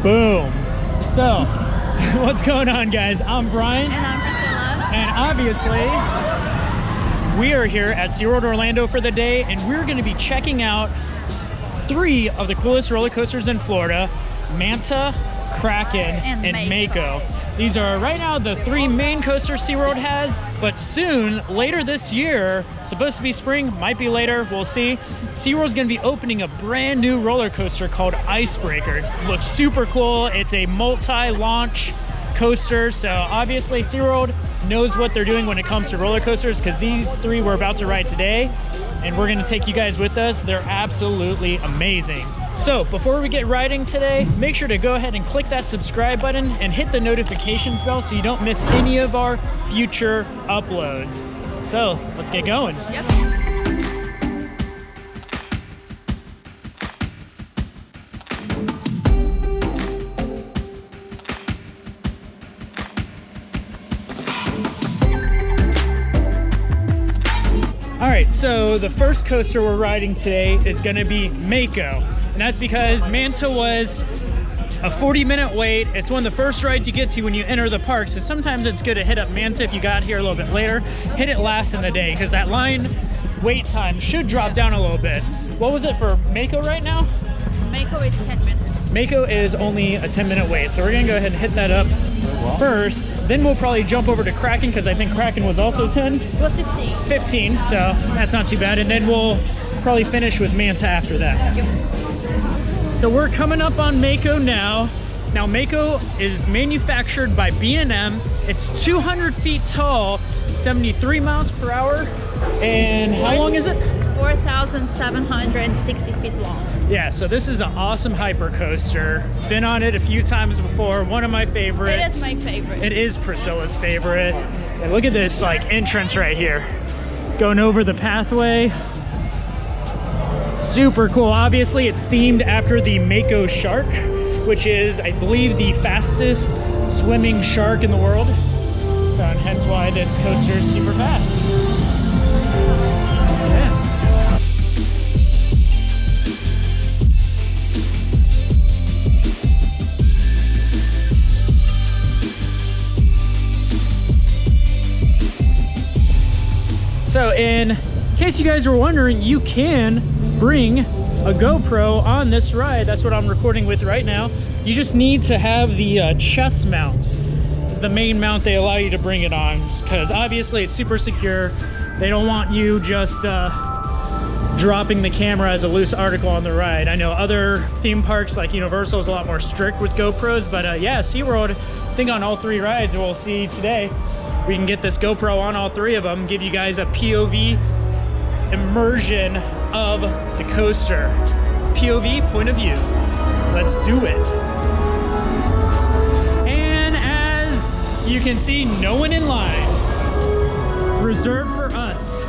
Boom. So, what's going on, guys? I'm Brian. And I'm Priscilla. And obviously, we are here at SeaWorld Orlando for the day, and we're going to be checking out 3 of the coolest roller coasters in Florida: Manta, Kraken, and Mako. These are right now the 3 main coasters SeaWorld has, but soon, later this year, supposed to be spring, might be later, we'll see. SeaWorld's gonna be opening a brand new roller coaster called IceBreaker. It looks super cool. It's a multi-launch coaster, so obviously SeaWorld knows what they're doing when it comes to roller coasters, because these 3 we're about to ride today, and we're gonna take you guys with us. They're absolutely amazing. So before we get riding today, make sure to go ahead and click that subscribe button and hit the notifications bell so you don't miss any of our future uploads. So let's get going. Yep. All right, so the first coaster we're riding today is gonna be Mako. And that's because Manta was a 40-minute wait. It's one of the first rides you get to when you enter the park. So sometimes it's good to hit up Manta if you got here a little bit later. Hit it last in the day, because that line wait time should drop down a little bit. What was it for Mako right now? Mako is 10 minutes. Mako is only a 10-minute wait. So we're gonna go ahead and hit that up first. Then we'll probably jump over to Kraken, because I think Kraken was also 10. It was 15. 15, so that's not too bad. And then we'll probably finish with Manta after that. Yep. So we're coming up on Mako now. Now Mako is manufactured by B&M. It's 200 feet tall, 73 miles per hour. And how long is it? 4,760 feet long. Yeah, so this is an awesome hyper coaster. Been on it a few times before. One of my favorites. It is my favorite. It is Priscilla's favorite. And look at this like entrance right here. Going over the pathway. Super cool. Obviously, it's themed after the Mako shark, which is, I believe, the fastest swimming shark in the world. So, and hence why this coaster is super fast. Yeah. So, in case you guys were wondering, you can bring a GoPro on this ride. That's what I'm recording with right now. You just need to have the chest mount. It's the main mount they allow you to bring it on, because obviously it's super secure. They don't want you just dropping the camera as a loose article on the ride. I know other theme parks like Universal is a lot more strict with GoPros, but yeah, SeaWorld, I think on all 3 rides we'll see today, we can get this GoPro on all 3 of them, give you guys a POV immersion of the coaster. POV, point of view. Let's do it. And as you can see, no one in line. Reserved for us.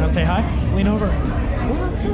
Say hi, lean over. What's up?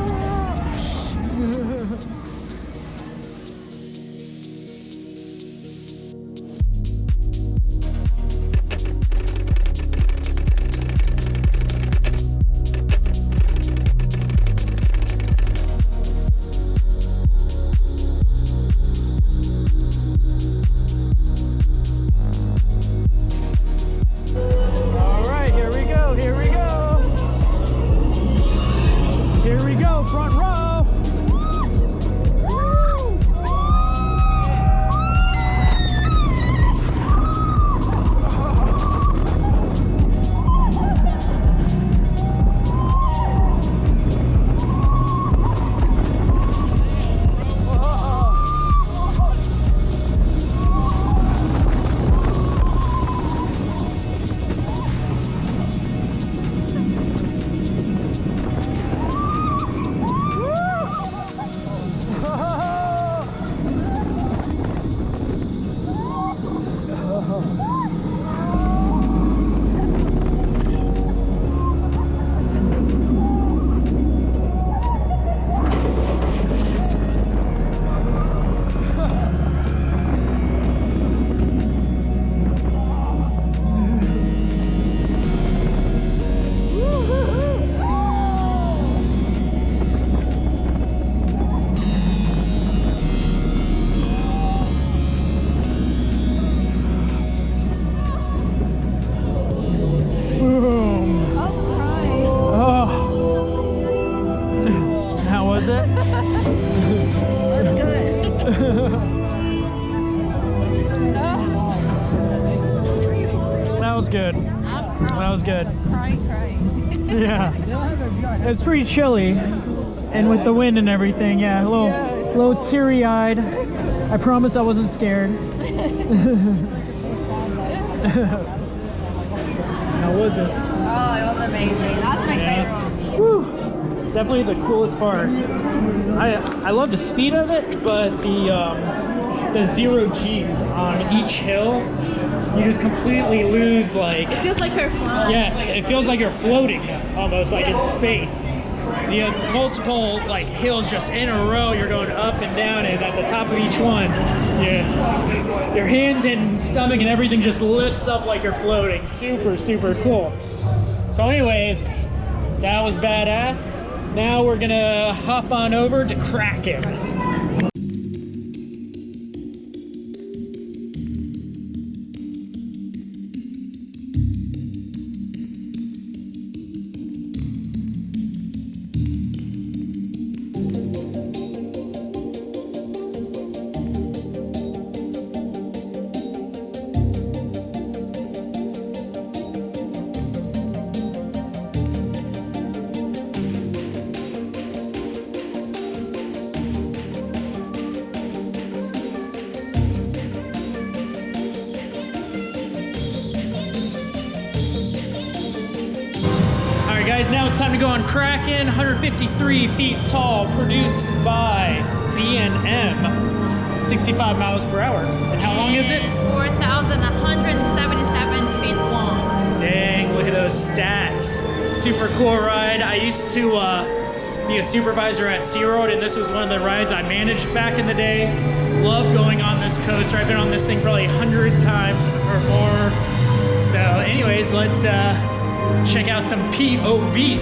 good. That was good. Crying. Yeah. It's pretty chilly. And with the wind and everything, yeah, a little teary-eyed. I promise I wasn't scared. How was it? Oh, it was amazing. That's my favorite. Whew. Definitely the coolest part. I love the speed of it, but the 0 G's on each hill, you just completely lose like. It feels like you're flying. Yeah, it feels like you're floating almost like in space. So you have multiple like hills just in a row. You're going up and down, and at the top of each one, your hands and stomach and everything just lifts up like you're floating. Super, super cool. So anyways, that was badass. Now we're gonna hop on over to Kraken. Guys, now it's time to go on Kraken, 153 feet tall, produced by B&M, 65 miles per hour. And how long is it? 4,177 feet long. Dang, look at those stats. Super cool ride. I used to be a supervisor at SeaWorld, and this was one of the rides I managed back in the day. Love going on this coaster. I've been on this thing probably 100 times or more. So anyways, let's check out some POV.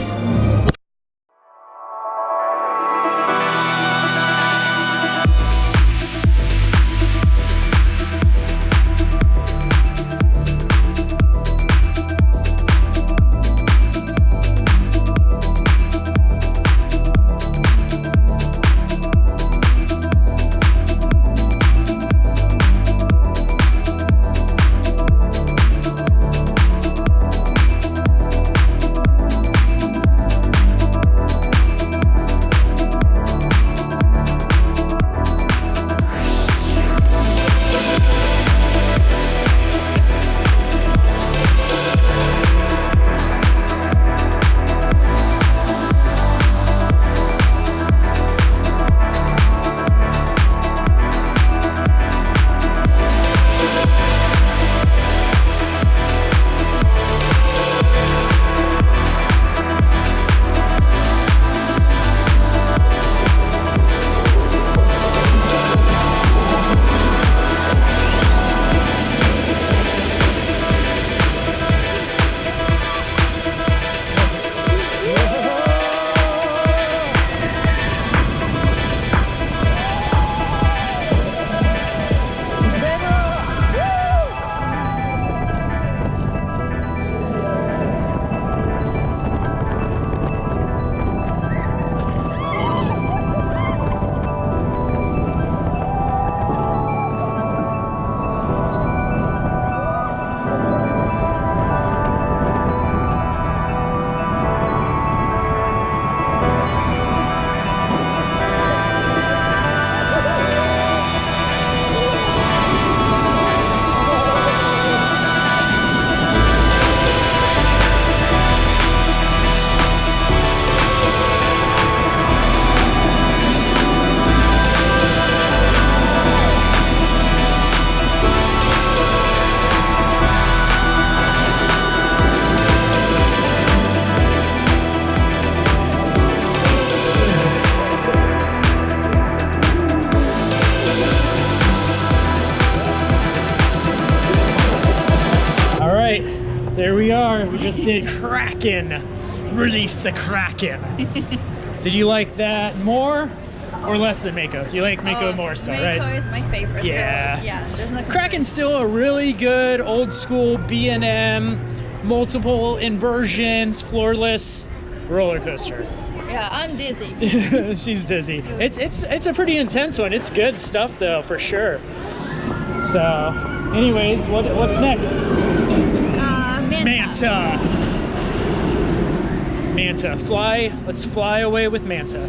There we are. We just did Kraken. Release the Kraken. Did you like that more or less than Mako? You like Mako more so, right? Mako is my favorite. Yeah. So, yeah. There's no Kraken's still a really good old school B&M, multiple inversions, floorless roller coaster. Yeah, I'm dizzy. She's dizzy. It's a pretty intense one. It's good stuff though, for sure. So, anyways, what's next? Manta. Manta, fly. Let's fly away with Manta.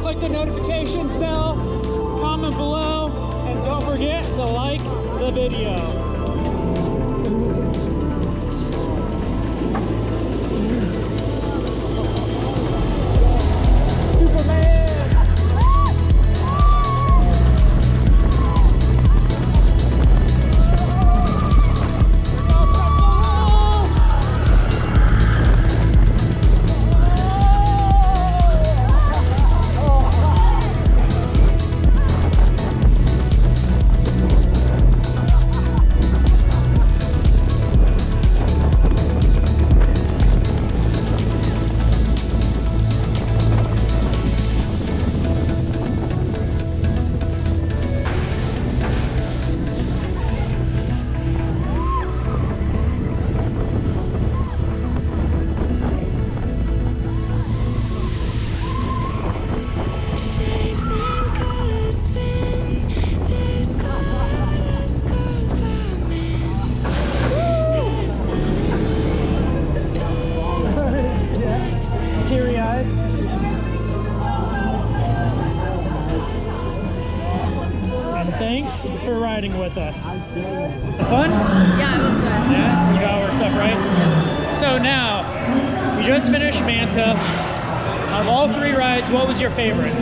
Click the notifications bell, comment below, and don't forget to like the video. Thanks for riding with us. Fun? Yeah, it was good. Yeah, you got all our stuff right? So now, we just finished Manta. Of all three rides, what was your favorite?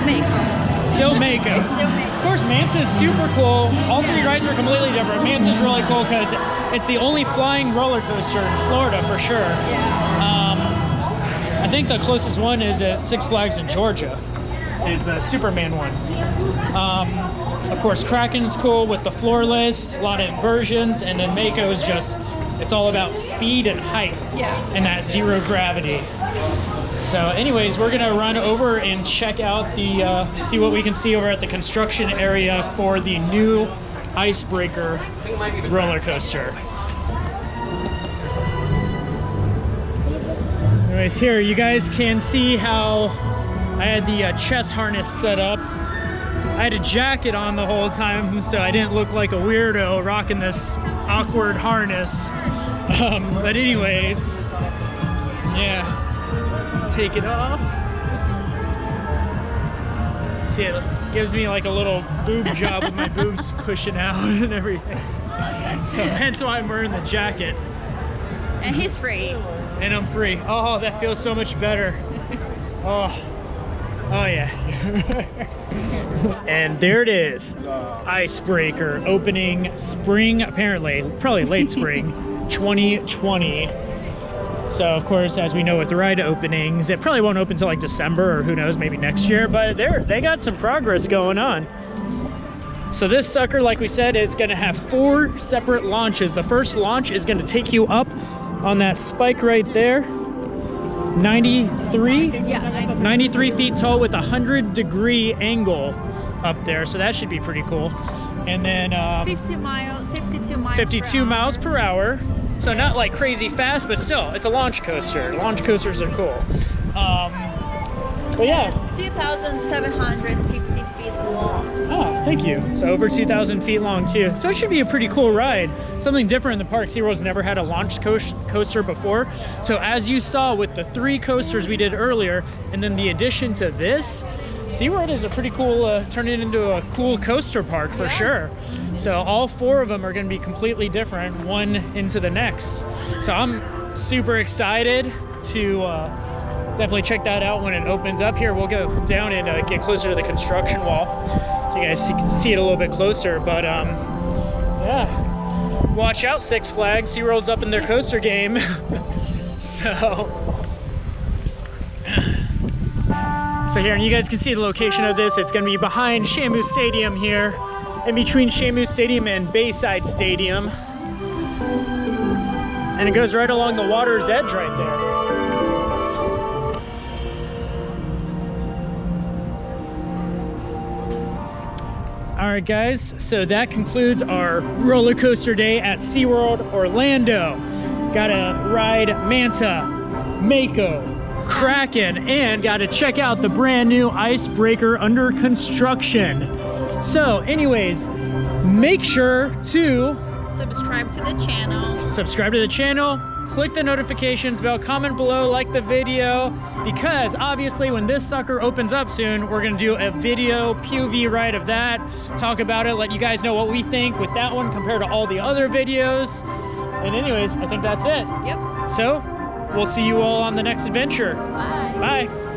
Mako. Still Mako. Still Mako. Of course, Manta is super cool. All three rides are completely different. Manta's really cool because it's the only flying roller coaster in Florida for sure. Yeah. I think the closest one is at Six Flags in Georgia, is the Superman one. Of course, Kraken's cool with the floorless, a lot of inversions, and then Mako's just, it's all about speed and height. Yeah. And that zero gravity. So anyways, we're gonna run over and check out the, see what we can see over at the construction area for the new IceBreaker roller coaster. Anyways, here you guys can see how I had the chest harness set up. I had a jacket on the whole time, so I didn't look like a weirdo rocking this awkward harness. But anyways, yeah, take it off. See, it gives me like a little boob job with my boobs pushing out and everything. So hence why I'm wearing the jacket. And he's free. And I'm free. Oh, that feels so much better. Oh yeah. And there it is, IceBreaker, opening spring, apparently, probably late spring, 2020. So of course, as we know with the ride openings, it probably won't open until like December or who knows, maybe next year, but they got some progress going on. So this sucker, like we said, is gonna have 4 separate launches. The first launch is gonna take you up on that spike right there. 93 feet tall with a 100-degree angle up there. So that should be pretty cool. And then 52 miles per hour. So not like crazy fast, but still, it's a launch coaster. Launch coasters are cool. But yeah. 2,750 feet long. Oh, thank you. So over 2,000 feet long too. So it should be a pretty cool ride. Something different in the park. SeaWorld's never had a launch coaster before. So as you saw with the 3 coasters we did earlier, and then the addition to this, SeaWorld is a pretty cool, turn it into a cool coaster park for sure. So all 4 of them are gonna be completely different, one into the next. So I'm super excited to definitely check that out when it opens up. Here, we'll go down and get closer to the construction wall so you guys see it a little bit closer. But yeah, watch out, Six Flags. SeaWorld's up in their coaster game. So here, and you guys can see the location of this. It's gonna be behind Shamu Stadium here, in between Shamu Stadium and Bayside Stadium. And it goes right along the water's edge right there. All right, guys, so that concludes our roller coaster day at SeaWorld Orlando. Got to ride Manta, Mako, Kraken, and got to check out the brand new IceBreaker under construction. So anyways, make sure to Subscribe to the channel. Click the notifications bell, comment below, like the video, because obviously when this sucker opens up soon, we're gonna do a video POV ride of that, talk about it, let you guys know what we think with that one compared to all the other videos. And anyways, I think that's it. Yep. So we'll see you all on the next adventure. Bye. Bye.